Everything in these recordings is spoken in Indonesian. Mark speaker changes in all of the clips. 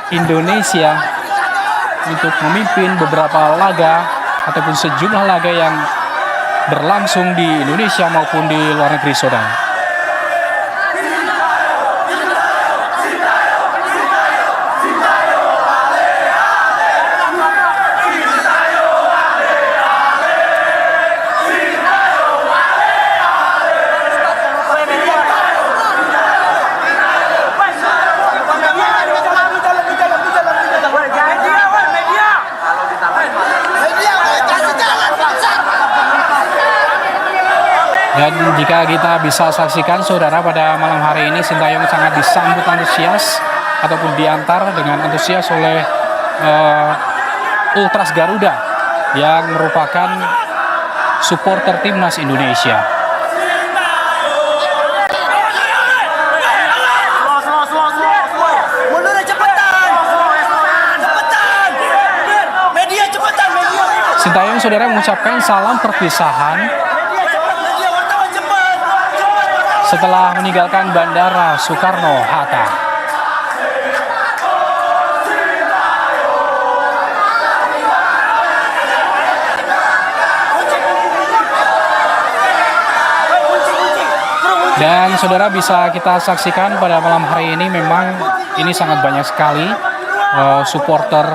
Speaker 1: Indonesia untuk memimpin beberapa laga ataupun sejumlah laga yang berlangsung di Indonesia maupun di luar negeri, saudara. Dan jika kita bisa saksikan, saudara, pada malam hari ini Sintayong sangat disambut antusias ataupun diantar dengan antusias oleh Ultras Garuda yang merupakan supporter timnas Indonesia. Sintayong, saudara, mengucapkan salam perpisahan setelah meninggalkan Bandara Soekarno-Hatta. Dan saudara, bisa kita saksikan pada malam hari ini memang ini sangat banyak sekali supporter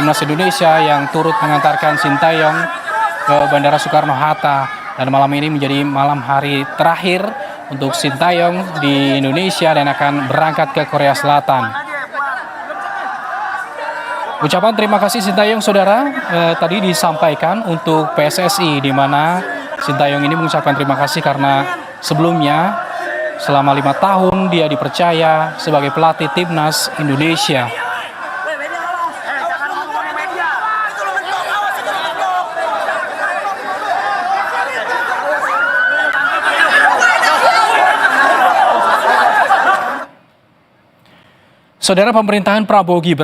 Speaker 1: timnas Indonesia yang turut mengantarkan Sintayong ke Bandara Soekarno-Hatta. Dan malam ini menjadi malam hari terakhir untuk Sintayong di Indonesia dan akan berangkat ke Korea Selatan. Ucapan terima kasih Sintayong, saudara, tadi disampaikan untuk PSSI, di mana Sintayong ini mengucapkan terima kasih karena sebelumnya selama 5 tahun dia dipercaya sebagai pelatih timnas Indonesia. Saudara, pemerintahan Prabowo Gibran